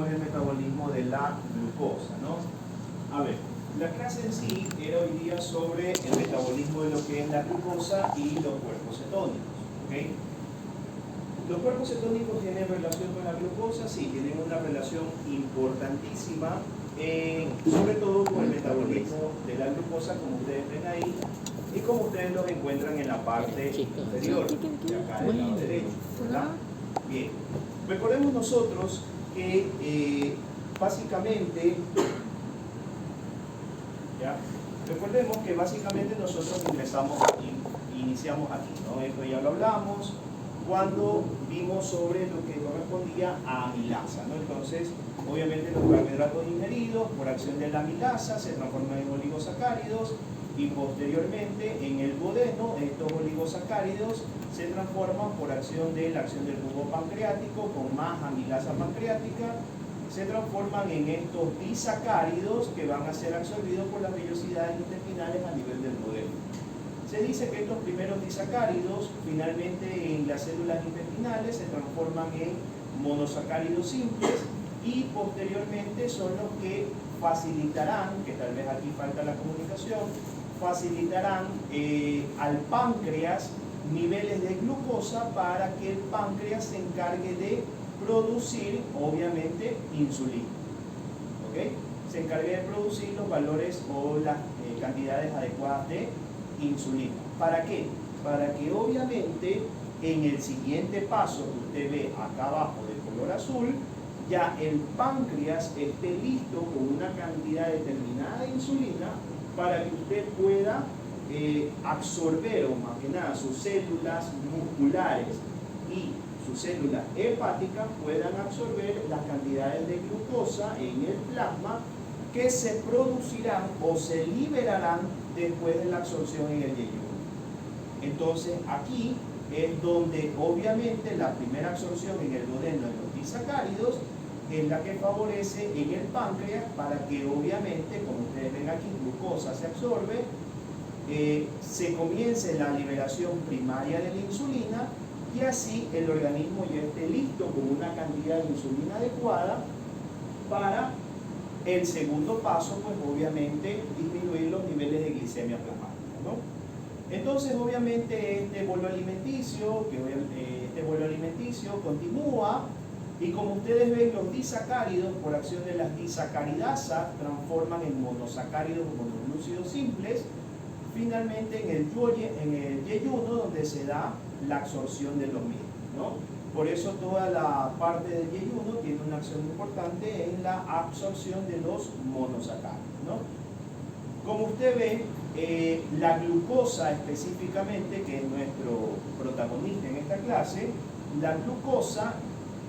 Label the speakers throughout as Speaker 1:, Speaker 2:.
Speaker 1: el metabolismo de la glucosa, ¿no? A ver, la clase en sí era hoy día sobre el metabolismo de lo que es la glucosa y los cuerpos cetónicos, ¿ok? ¿Los cuerpos cetónicos tienen relación con la glucosa? Sí, tienen una relación importantísima, sobre todo con el metabolismo de la glucosa, como ustedes ven ahí, y como ustedes los encuentran en la parte inferior, de acá del lado derecho, ¿verdad? Bien, recordemos nosotros que básicamente, ¿ya? Recordemos que básicamente nosotros iniciamos aquí, ¿no? Esto ya lo hablamos cuando vimos sobre lo que correspondía a amilasa, ¿no? Entonces, obviamente los carbohidratos ingeridos por acción de la amilasa se transforman en oligosacáridos y posteriormente en el duodeno estos oligosacáridos se transforman por acción de la acción del bulbo pancreático con más amilasa pancreática, se transforman en estos disacáridos que van a ser absorbidos por las vellosidades intestinales a nivel del duodeno. Se dice que estos primeros disacáridos finalmente en las células intestinales se transforman en monosacáridos simples y posteriormente son los que facilitarán, que tal vez aquí falta la comunicación, facilitarán al páncreas niveles de glucosa para que el páncreas se encargue de producir, obviamente, insulina. ¿Ok? Se encargue de producir los valores o las cantidades adecuadas de insulina. ¿Para qué? Para que obviamente en el siguiente paso que usted ve acá abajo de color azul, ya el páncreas esté listo con una cantidad determinada de insulina para que usted pueda absorber, o más que nada sus células musculares y sus células hepáticas puedan absorber las cantidades de glucosa en el plasma que se producirán o se liberarán después de la absorción en el yeyuno. Entonces aquí es donde obviamente la primera absorción en el duodeno de los disacáridos es la que favorece en el páncreas para que obviamente, como ustedes ven aquí, glucosa se absorbe, se comience la liberación primaria de la insulina y así el organismo ya esté listo con una cantidad de insulina adecuada para el segundo paso, pues obviamente disminuir los niveles de glicemia plasmática, ¿no? Entonces obviamente este bolo alimenticio continúa y como ustedes ven los disacáridos por acción de las disacaridasas transforman en monosacáridos o monoglúcidos simples finalmente en el yeyuno donde se da la absorción de los mismos, ¿no? Por eso toda la parte del yeyuno tiene una acción importante en la absorción de los monosacáridos, ¿no? Como usted ve, la glucosa específicamente, que es nuestro protagonista en esta clase, la glucosa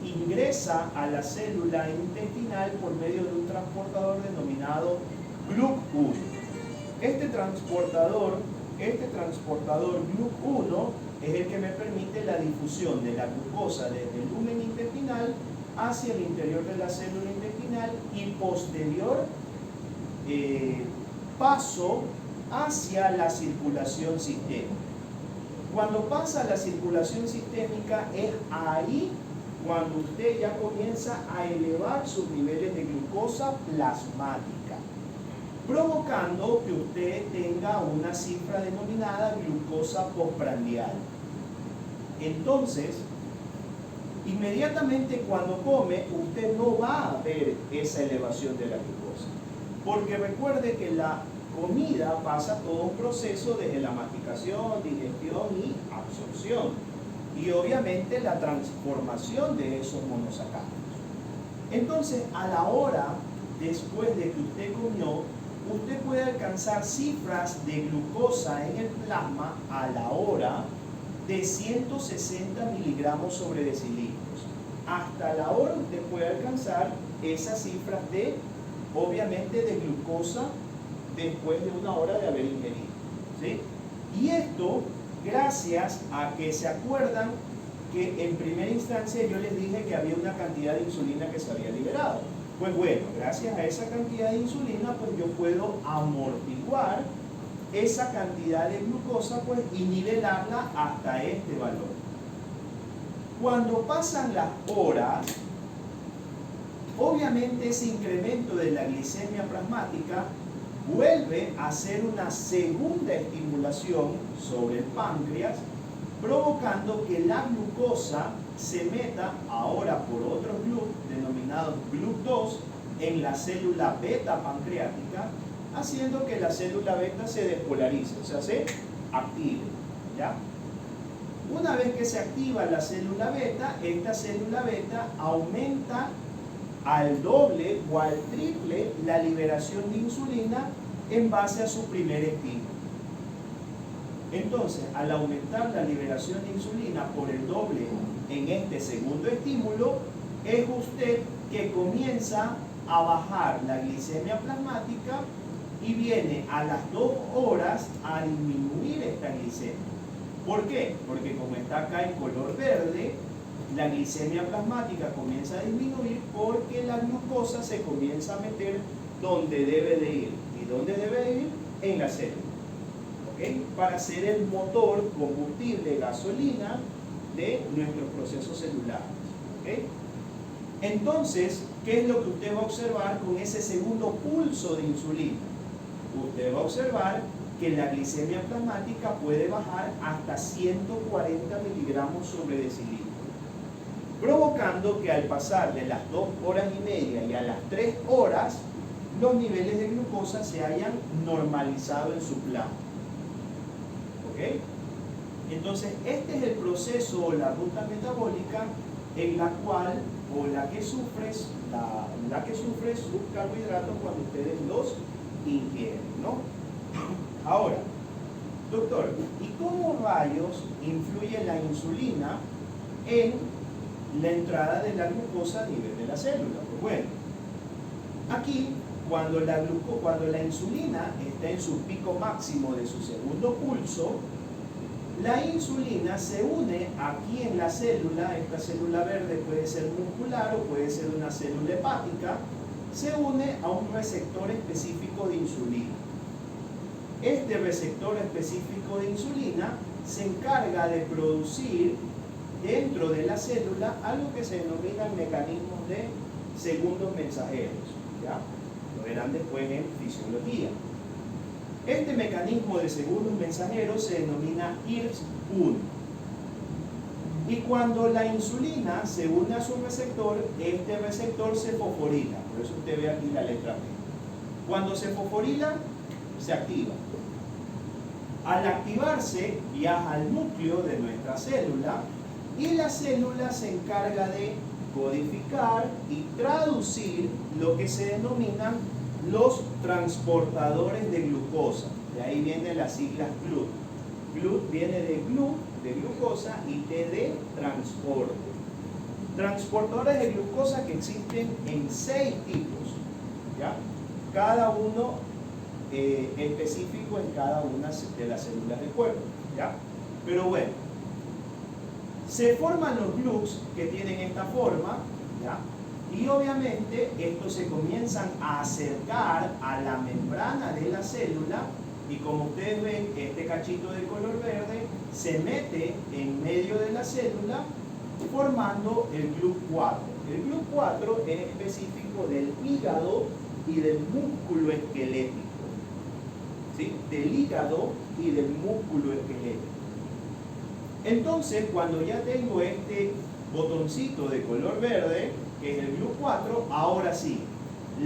Speaker 1: ingresa a la célula intestinal por medio de un transportador denominado GLUC1. Este transportador GLUC1 es el que me permite la difusión de la glucosa desde el lumen intestinal hacia el interior de la célula intestinal y posterior paso hacia la circulación sistémica. Cuando pasa a la circulación sistémica es ahí cuando usted ya comienza a elevar sus niveles de glucosa plasmática, provocando que usted tenga una cifra denominada glucosa postprandial. Entonces, inmediatamente cuando come, usted no va a ver esa elevación de la glucosa, porque recuerde que la comida pasa todo un proceso desde la masticación, digestión y absorción, y obviamente la transformación de esos monosacáridos. Entonces, a la hora, después de que usted comió, usted puede alcanzar cifras de glucosa en el plasma a la hora de 160 miligramos sobre decilitros. Hasta la hora usted puede alcanzar esas cifras de, obviamente, de glucosa después de una hora de haber ingerido, ¿sí? Y esto gracias a que se acuerdan que en primera instancia yo les dije que había una cantidad de insulina que se había liberado. Pues bueno, gracias a esa cantidad de insulina, pues yo puedo amortiguar esa cantidad de glucosa pues, y nivelarla hasta este valor. Cuando pasan las horas, obviamente ese incremento de la glicemia plasmática vuelve a hacer una segunda estimulación sobre el páncreas, provocando que la glucosa se meta ahora por otros GLUT, denominados GLUT2, en la célula beta pancreática, haciendo que la célula beta se despolarice, o sea, se active, ¿ya? Una vez que se activa la célula beta, esta célula beta aumenta al doble o al triple la liberación de insulina en base a su primer estímulo. Entonces, al aumentar la liberación de insulina por el doble en este segundo estímulo, es usted que comienza a bajar la glicemia plasmática y viene a las 2 horas a disminuir esta glicemia. ¿Por qué? Porque como está acá en color verde, la glicemia plasmática comienza a disminuir porque la glucosa se comienza a meter donde debe de ir. ¿Y dónde debe de ir? En la célula. ¿Okay? Para ser el motor, combustible, gasolina de nuestros procesos celulares. ¿Okay? Entonces, ¿qué es lo que usted va a observar con ese segundo pulso de insulina? Usted va a observar que la glicemia plasmática puede bajar hasta 140 miligramos sobre decilitro, provocando que al pasar de las 2 horas y media y a las 3 horas, los niveles de glucosa se hayan normalizado en su plano. ¿Ok? Entonces, este es el proceso o la ruta metabólica en la cual, o la que sufre sus carbohidratos cuando ustedes los ingieren, ¿no? Ahora, doctor, ¿y cómo rayos influye la insulina en la entrada de la glucosa a nivel de la célula? Pues bueno, aquí cuando la insulina está en su pico máximo de su segundo pulso, la insulina se une aquí en la célula. Esta célula verde puede ser muscular o puede ser una célula hepática, se une a un receptor específico de insulina. Este receptor específico de insulina se encarga de producir dentro de la célula algo que se denominan mecanismos de segundos mensajeros, ¿ya? Lo verán después en fisiología. Este mecanismo de segundos mensajeros se denomina IRS1. Y cuando la insulina se une a su receptor, este receptor se fosforila. Por eso usted ve aquí la letra P. Cuando se fosforila, se activa. Al activarse, viaja al núcleo de nuestra célula y la célula se encarga de codificar y traducir lo que se denominan los transportadores de glucosa. De ahí vienen las siglas GLUT. GLUT viene de GLU, de glucosa, y T de transporte. Transportadores de glucosa que existen en 6 tipos, ¿ya? Cada uno específico en cada una de las células del cuerpo, ¿ya? Pero bueno, se forman los GLUTs que tienen esta forma, ¿ya? Y obviamente estos se comienzan a acercar a la membrana de la célula y como ustedes ven, este cachito de color verde se mete en medio de la célula formando el GLUT4. El GLUT4 es específico del hígado y del músculo esquelético. ¿Sí? Del hígado y del músculo esquelético. Entonces, cuando ya tengo este botoncito de color verde, que es el GLUT4, ahora sí,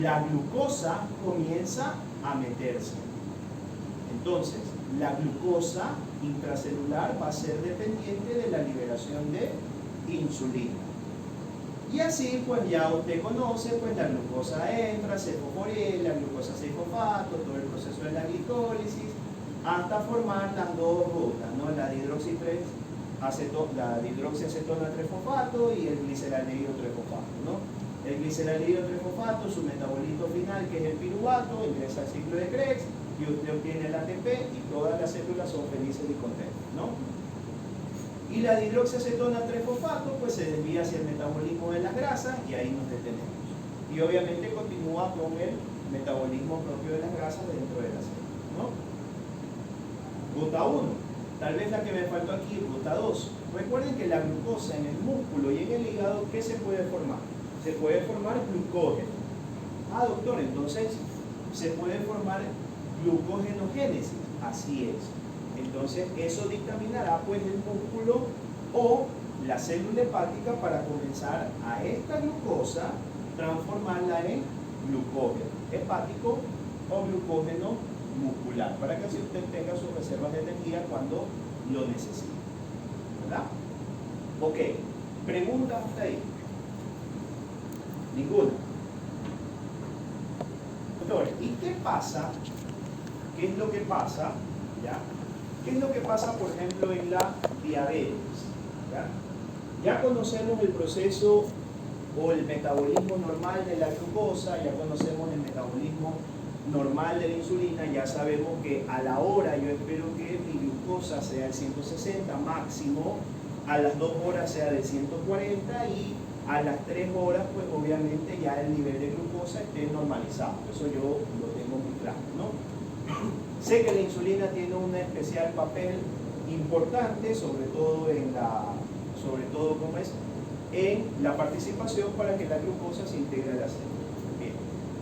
Speaker 1: la glucosa comienza a meterse. Entonces, la glucosa intracelular va a ser dependiente de la liberación de insulina. Y así, pues ya usted conoce, pues la glucosa entra, se fosforila, la glucosa 6-fosfato, todo el proceso de la glicólisis, hasta formar las 2 rutas, ¿no? La dihidroxiacetona 3-fosfato y el gliceraldehído 3-fosfato, ¿no? El gliceraldehído 3-fosfato, su metabolito final, que es el piruvato, ingresa al ciclo de Krebs y usted obtiene el ATP y todas las células son felices y contentas, ¿no? Y la dihidroxiacetona 3-fosfato pues se desvía hacia el metabolismo de las grasas y ahí nos detenemos. Y obviamente continúa con el metabolismo propio de las grasas dentro de la célula, ¿no? Ruta 1. Tal vez la que me faltó aquí, ruta 2. Recuerden que la glucosa en el músculo y en el hígado, ¿qué se puede formar? Se puede formar glucógeno. Ah, doctor, entonces se puede formar glucogenogénesis. Así es. Entonces eso dictaminará pues el músculo o la célula hepática para comenzar a esta glucosa transformarla en glucógeno hepático o glucógeno muscular, para que así usted tenga sus reservas de energía cuando lo necesite. ¿Verdad? Ok, preguntas hasta ahí. Ninguna. Doctor, ¿y qué pasa? ¿Qué es lo que pasa? ¿Ya? ¿Qué es lo que pasa, por ejemplo, en la diabetes? Ya conocemos el proceso o el metabolismo normal de la glucosa, ya conocemos el metabolismo normal de la insulina, ya sabemos que a la hora yo espero que mi glucosa sea de 160 máximo, a las 2 horas sea de 140 y a las 3 horas pues obviamente ya el nivel de glucosa esté normalizado. Eso yo lo tengo muy claro, ¿no? Sé que la insulina tiene un especial papel importante, sobre todo en la participación para que la glucosa se integre a la célula. Bien.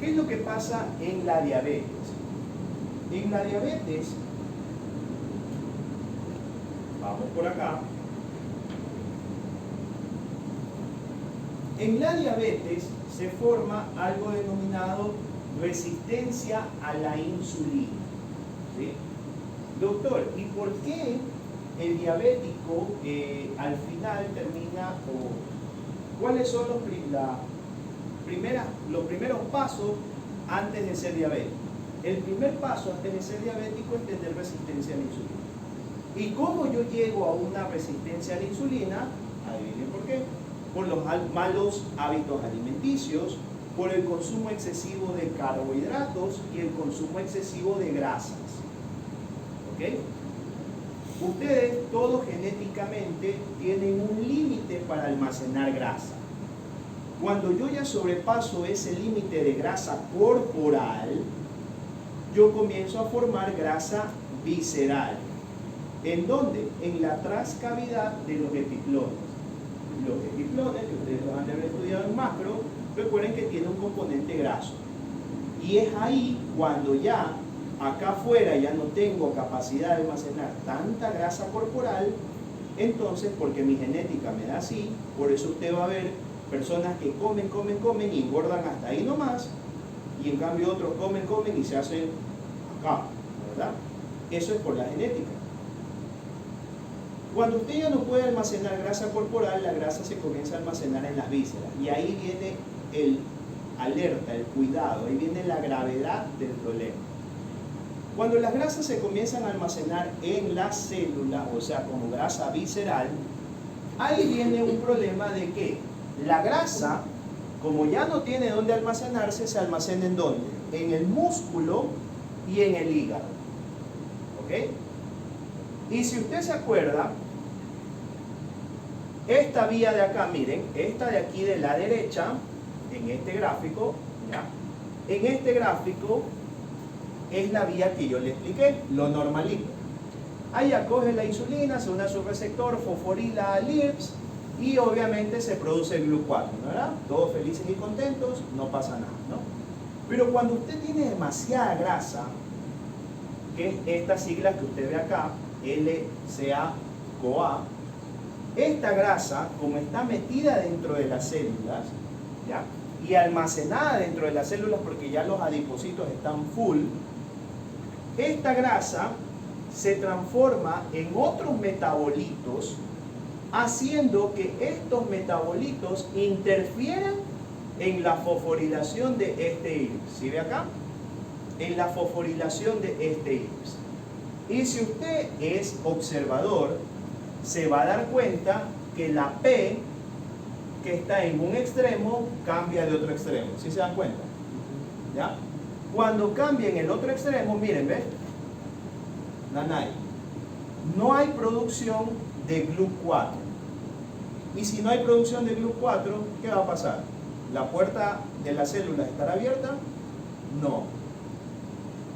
Speaker 1: ¿Qué es lo que pasa en la diabetes? En la diabetes, vamos por acá. En la diabetes se forma algo denominado resistencia a la insulina. ¿Sí? Doctor, ¿y por qué el diabético al final termina, o cuáles son los primeros pasos antes de ser diabético? El primer paso antes de ser diabético es tener resistencia a la insulina. ¿Y cómo yo llego a una resistencia a la insulina? Adivinen por qué. Por los malos hábitos alimenticios, por el consumo excesivo de carbohidratos y el consumo excesivo de grasas. ¿Ok? Ustedes todos genéticamente tienen un límite para almacenar grasa. Cuando yo ya sobrepaso ese límite de grasa corporal, yo comienzo a formar grasa visceral. ¿En dónde? En la transcavidad de los epiplones. Los epiplones, que ustedes los han de haber estudiado en macro, recuerden que tiene un componente graso. Y es ahí cuando ya acá afuera ya no tengo capacidad de almacenar tanta grasa corporal, entonces, porque mi genética me da así, por eso usted va a ver personas que comen y engordan hasta ahí nomás, y en cambio otros comen y se hacen acá, ¿verdad? Eso es por la genética. Cuando usted ya no puede almacenar grasa corporal, la grasa se comienza a almacenar en las vísceras, y ahí viene el alerta, el cuidado, ahí viene la gravedad del problema. Cuando las grasas se comienzan a almacenar en la célula, o sea, como grasa visceral, ahí viene un problema de que la grasa, como ya no tiene dónde almacenarse, se almacena ¿en dónde? En el músculo y en el hígado. ¿Ok? Y si usted se acuerda, esta vía de acá, miren, esta de aquí de la derecha, en este gráfico, ¿ya? En este gráfico es la vía que yo le expliqué, lo normalito. Ahí acoge la insulina, se une a su receptor, fosforila al IRBS y obviamente se produce el GLUT4, ¿verdad? Todos felices y contentos, no pasa nada, ¿no? Pero cuando usted tiene demasiada grasa, que es esta sigla que usted ve acá, LCA-CoA, esta grasa, como está metida dentro de las células, ¿ya? Y almacenada dentro de las células porque ya los adipocitos están full, esta grasa se transforma en otros metabolitos, haciendo que estos metabolitos interfieran en la fosforilación de este IRBS. ¿Sí ve acá? En la fosforilación de este IRBS. Y si usted es observador, se va a dar cuenta que la P que está en un extremo cambia de otro extremo. ¿Sí se dan cuenta? ¿Ya? Cuando cambia en el otro extremo, miren, ¿ves? Nanay, no hay producción de GLUT4. Y si no hay producción de GLUT4, ¿qué va a pasar? ¿La puerta de la célula estará abierta? No.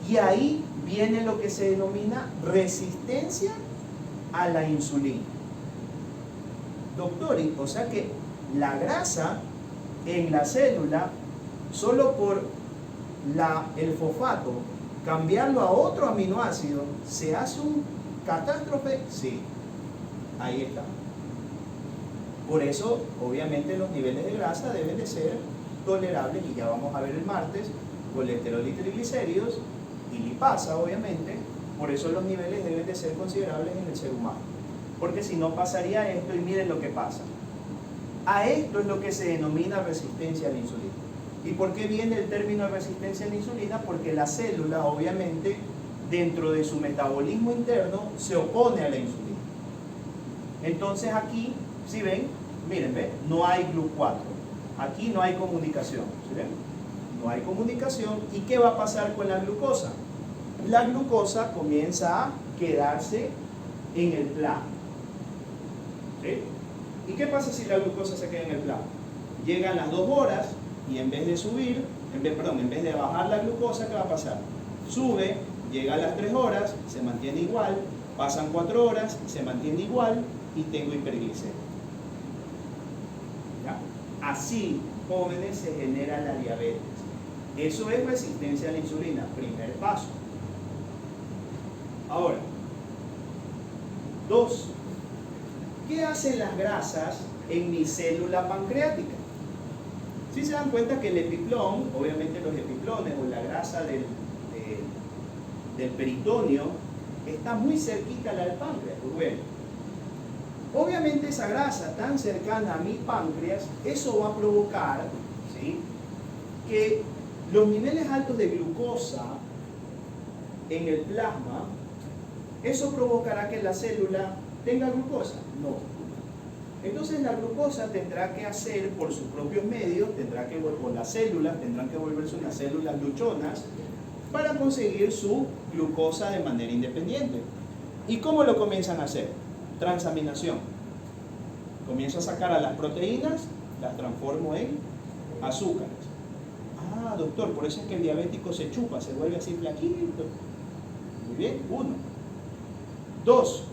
Speaker 1: Y ahí viene lo que se denomina resistencia a la insulina. Doctor, o sea que la grasa en la célula, solo por el fosfato, cambiarlo a otro aminoácido, ¿se hace un catástrofe? Sí, ahí está. Por eso, obviamente, los niveles de grasa deben de ser tolerables, y ya vamos a ver el martes, colesterol y triglicéridos, y lipasa, obviamente. Por eso los niveles deben de ser considerables en el ser humano. Porque si no pasaría esto, y miren lo que pasa. A esto es lo que se denomina resistencia a la insulina. ¿Y por qué viene el término de resistencia a la insulina? Porque la célula, obviamente, dentro de su metabolismo interno, se opone a la insulina. Entonces aquí, si ven, miren, ¿ven? No hay GLUT4. Aquí no hay comunicación. ¿Sí ven? No hay comunicación. ¿Y qué va a pasar con la glucosa? La glucosa comienza a quedarse en el plasma. ¿Sí? ¿Y qué pasa si la glucosa se queda en el plasma? Llegan las 2 horas y en vez de subir, en vez de bajar la glucosa, ¿qué va a pasar? Sube, llega a las 3 horas, se mantiene igual, pasan 4 horas, se mantiene igual y tengo hiperglicemia. ¿Ya? Así, jóvenes, se genera la diabetes. Eso es resistencia a la insulina, primer paso. Ahora, 2. ¿Qué hacen las grasas en mi célula pancreática? Si se dan cuenta que el epiplón, obviamente los epiplones o la grasa del peritoneo, está muy cerquita al páncreas. Pues bueno, obviamente esa grasa tan cercana a mi páncreas, eso va a provocar, ¿sí?, que los niveles altos de glucosa en el plasma, eso provocará que la célula tenga glucosa. No. Entonces la glucosa tendrá que hacer por sus propios medios, o las células tendrán que volverse unas células luchonas para conseguir su glucosa de manera independiente. ¿Y cómo lo comienzan a hacer? Transaminación. Comienzo a sacar a las proteínas, las transformo en azúcares. Ah, doctor, por eso es que el diabético se chupa, se vuelve así flaquito. Muy bien, 1. 2.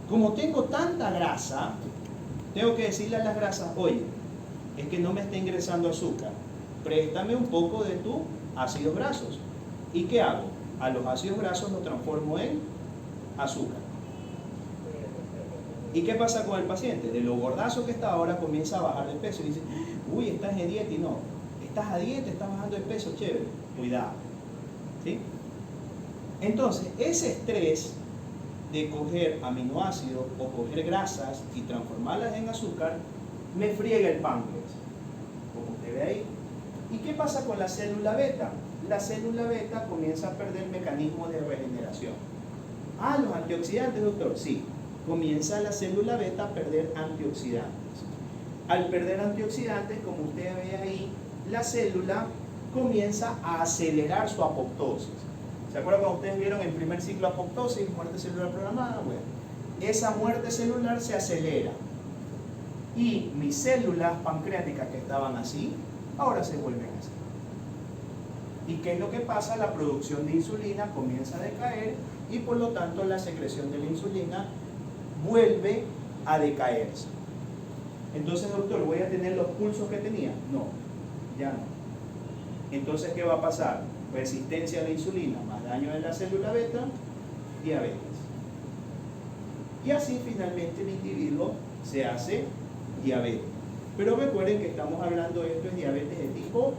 Speaker 1: Como tengo tanta grasa, tengo que decirle a las grasas, oye, es que no me está ingresando azúcar, préstame un poco de tus ácidos grasos. ¿Y qué hago? A los ácidos grasos los transformo en azúcar. ¿Y qué pasa con el paciente? De lo gordazo que está ahora comienza a bajar de peso y dice, uy, estás en dieta, y no, estás a dieta, estás bajando de peso, chévere, cuidado. ¿Sí? Entonces, ese estrés de coger aminoácidos o coger grasas y transformarlas en azúcar, me friega el páncreas, como usted ve ahí. ¿Y qué pasa con la célula beta? La célula beta comienza a perder mecanismos de regeneración. Ah, los antioxidantes, doctor, sí. Comienza la célula beta a perder antioxidantes. Al perder antioxidantes, como usted ve ahí, la célula comienza a acelerar su apoptosis. ¿Se acuerdan cuando ustedes vieron el primer ciclo de apoptosis, muerte celular programada? Bueno, esa muerte celular se acelera. Y mis células pancreáticas que estaban así, ahora se vuelven así. ¿Y qué es lo que pasa? La producción de insulina comienza a decaer y por lo tanto la secreción de la insulina vuelve a decaerse. Entonces, doctor, ¿voy a tener los pulsos que tenía? No, ya no. Entonces, ¿qué va a pasar? Resistencia a la insulina, más daño en la célula beta, diabetes. Y así finalmente el individuo se hace diabetes. Pero recuerden que estamos hablando de esto es diabetes de tipo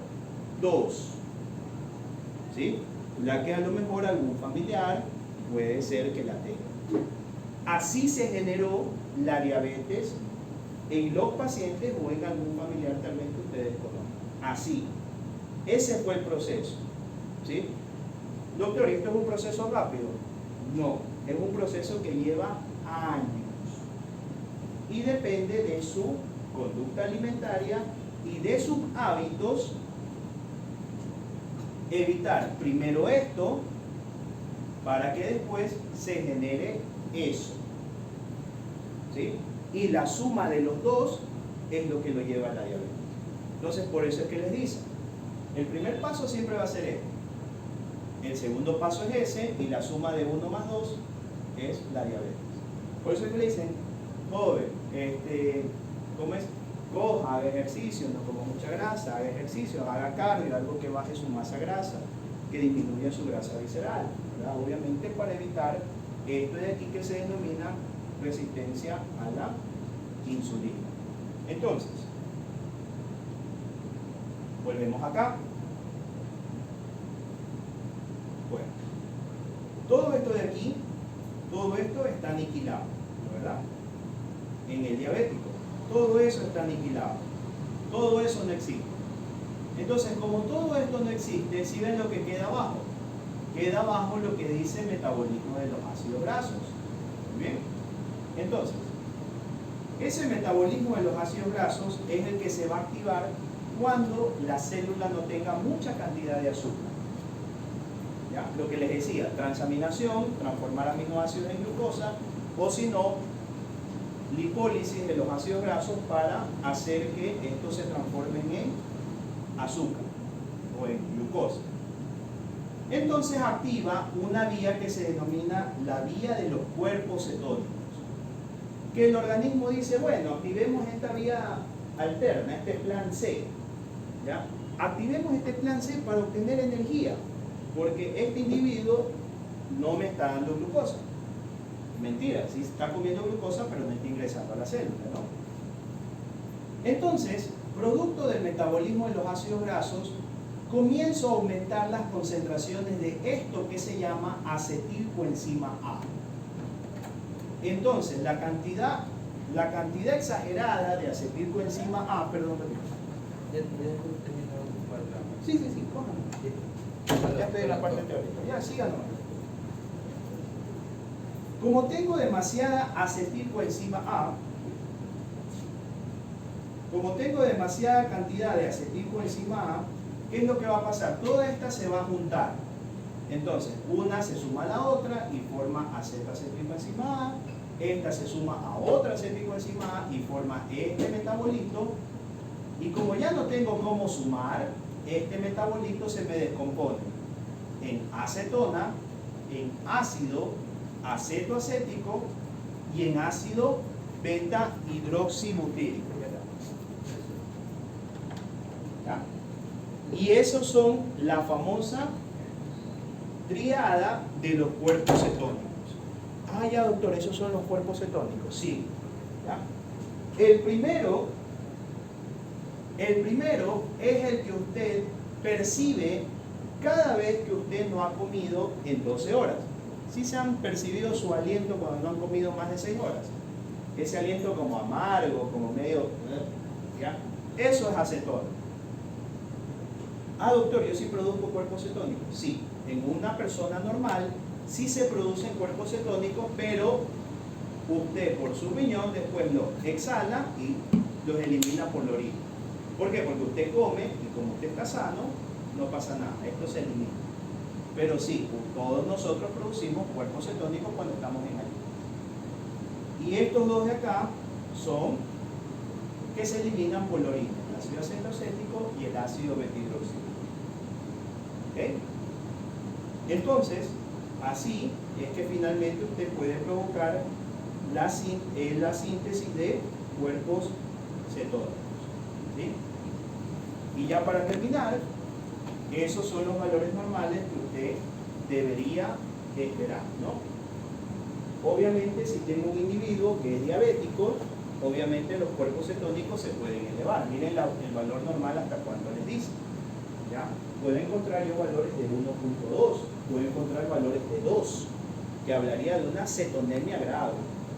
Speaker 1: 2. ¿Sí? La que a lo mejor algún familiar puede ser que la tenga. Así se generó la diabetes en los pacientes o en algún familiar tal vez que ustedes conozcan. Así. Ese fue el proceso. ¿Sí? Doctor, ¿esto es un proceso rápido? No, es un proceso que lleva años y depende de su conducta alimentaria y de sus hábitos. Evitar primero esto para que después se genere eso. ¿Sí? Y la suma de los dos es lo que lo lleva a la diabetes. Entonces, por eso es que les dicen, el primer paso siempre va a ser este. El segundo paso es ese y la suma de 1 más 2 es la diabetes. Por eso es que le dicen, joven, ¿cómo es? Coja, haga ejercicio, no coma mucha grasa, haga ejercicio, haga cardio, algo que baje su masa grasa, que disminuya su grasa visceral, ¿verdad? Obviamente para evitar esto de aquí que se denomina resistencia a la insulina. Entonces, volvemos acá. Bueno, todo esto de aquí, todo esto está aniquilado, ¿verdad? En el diabético, todo eso está aniquilado, todo eso no existe. Entonces, como todo esto no existe, si ven lo que queda abajo, queda abajo lo que dice metabolismo de los ácidos grasos. ¿Bien? Entonces, ese metabolismo de los ácidos grasos es el que se va a activar cuando la célula no tenga mucha cantidad de azúcar. ¿Ya? Lo que les decía, transaminación, transformar aminoácidos en glucosa, o si no, lipólisis de los ácidos grasos para hacer que estos se transformen en azúcar o en glucosa. Entonces activa una vía que se denomina la vía de los cuerpos cetónicos, que el organismo dice, bueno, activemos esta vía alterna, este plan C, ¿ya? Activemos este plan C para obtener energía, porque este individuo no me está dando glucosa. Mentira, sí está comiendo glucosa, pero no está ingresando a la célula, ¿no? Entonces, producto del metabolismo de los ácidos grasos, comienzo a aumentar las concentraciones de esto que se llama acetilcoenzima A. Entonces, la cantidad exagerada de acetilcoenzima A, perdón, sí, cójame. Ya estoy en la parte teórica, ya síganos. Como tengo demasiada acetilcoenzima A, como tengo demasiada cantidad de acetilcoenzima A, ¿qué es lo que va a pasar? Toda esta se va a juntar. Entonces, una se suma a la otra y forma acetilcoenzima A, esta se suma a otra acetilcoenzima A y forma este metabolito. Y como ya no tengo cómo sumar, este metabolito se me descompone en acetona, en ácido acetoacético y en ácido beta hidroxibutírico. ¿Ya? Y esos son la famosa triada de los cuerpos cetónicos. Ah, ya doctor, esos son los cuerpos cetónicos. Sí. ¿Ya? El primero es el que usted percibe cada vez que usted no ha comido en 12 horas. ¿Sí se han percibido su aliento cuando no han comido más de 6 horas? Ese aliento como amargo, como medio... ¿ya? Eso es acetona. Ah, doctor, ¿yo sí produzco cuerpos cetónicos? Sí, en una persona normal sí se producen cuerpos cetónicos, pero usted por su riñón después los exhala y los elimina por la orina. ¿Por qué? Porque usted come y como usted está sano, no pasa nada, esto se elimina. Pero sí, todos nosotros producimos cuerpos cetónicos cuando estamos en ayuno. Y estos dos de acá son que se eliminan por la orina, el ácido acetoacético y el ácido betahidroxibutilo. ¿Okay? Entonces, así es que finalmente usted puede provocar la síntesis de cuerpos cetónicos. ¿Sí? Y ya para terminar, esos son los valores normales que usted debería esperar, ¿no? Obviamente, si tengo un individuo que es diabético, obviamente los cuerpos cetónicos se pueden elevar. Miren el valor normal hasta cuánto les dice. ¿Ya? Puedo encontrar yo valores de 1.2, puedo encontrar valores de 2, que hablaría de una cetonemia grave,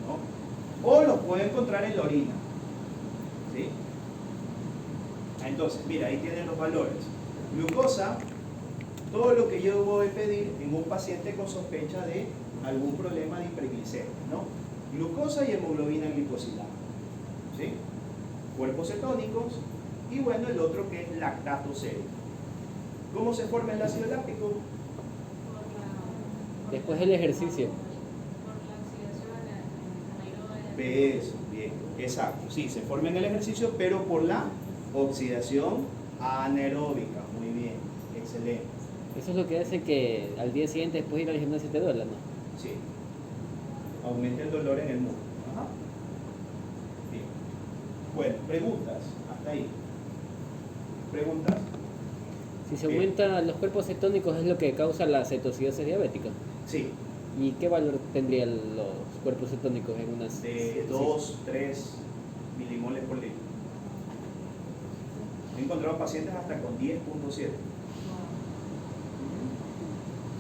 Speaker 1: ¿no? O los puedo encontrar en la orina. ¿Sí? Entonces, mira, ahí tienen los valores. Glucosa, todo lo que yo voy a pedir en un paciente con sospecha de algún problema de hiperglicemia, ¿no? Glucosa y hemoglobina glicosilada, ¿sí? Cuerpos cetónicos y bueno, el otro que es lactato sérico. ¿Cómo se forma el ácido láctico?
Speaker 2: Después del ejercicio.
Speaker 1: Eso, bien, exacto. Sí, se forma en el ejercicio, pero por la oxidación anaeróbica. Muy bien, excelente.
Speaker 2: Eso es lo que hace que al día siguiente después de ir al gimnasio te duela, ¿no?
Speaker 1: Sí. aumenta el dolor en el músculo. Ajá. Bien. Bueno, preguntas, hasta ahí. ¿Preguntas?
Speaker 2: Si se aumentan los cuerpos cetónicos, ¿es lo que causa la cetocidosis diabética?
Speaker 1: Sí,
Speaker 2: ¿Y qué valor tendrían los cuerpos cetónicos en unas
Speaker 1: de 2, 3 milimoles por litro. He encontrado pacientes hasta con 10.7.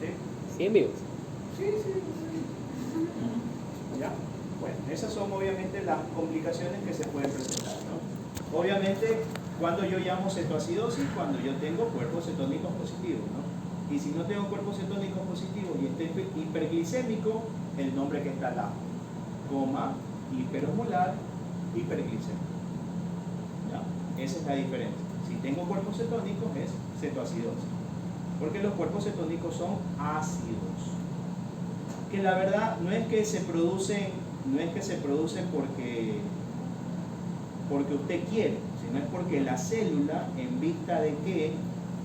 Speaker 1: ¿Sí?
Speaker 2: 100 vivos?
Speaker 1: Sí. ¿Ya? Bueno, esas son obviamente las complicaciones que se pueden presentar, ¿no? Obviamente, cuando yo llamo cetoacidosis, cuando yo tengo cuerpos cetónicos positivos, ¿no? Y si no tengo cuerpos cetónicos positivos y estoy hiperglicémico, el nombre que está al lado, coma, hiperosmolar, hiperglicémico. ¿Ya? Esa es la diferencia. Si tengo cuerpos cetónicos es cetoacidosis, porque los cuerpos cetónicos son ácidos, que la verdad no es que se producen porque usted quiere, sino es porque la célula, en vista de que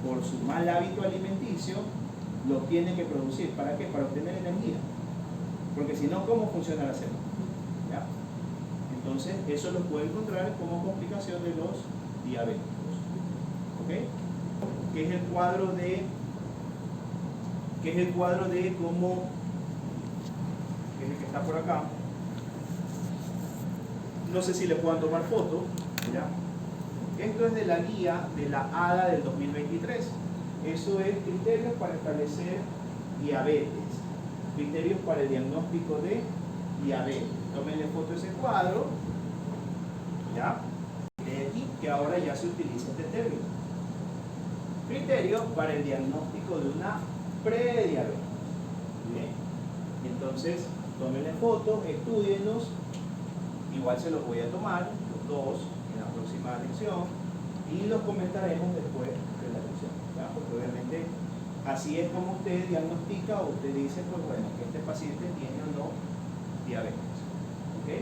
Speaker 1: por su mal hábito alimenticio lo tiene que producir. ¿Para qué? Para obtener energía, porque si no, ¿cómo funciona la célula? ¿Ya? Entonces eso lo puede encontrar como complicación de los diabéticos. ¿Ok? Que es el cuadro de cómo, que es el que está por acá. No sé si le puedan tomar foto. ¿Ya? Esto es de la guía de la ADA del 2023. Eso es criterios para establecer diabetes, criterios para el diagnóstico de diabetes. Tómenle foto a ese cuadro. ¿Ya? De aquí que ahora ya se utiliza este término. Criterios para el diagnóstico de una prediabetes. Bien. Entonces, tómenle fotos, estudienlos. Igual se los voy a tomar, los dos, en la próxima lección, y los comentaremos después de la lección, ¿ya? Porque obviamente así es como usted diagnostica o usted dice, pues bueno, que este paciente tiene o no diabetes. ¿Ok?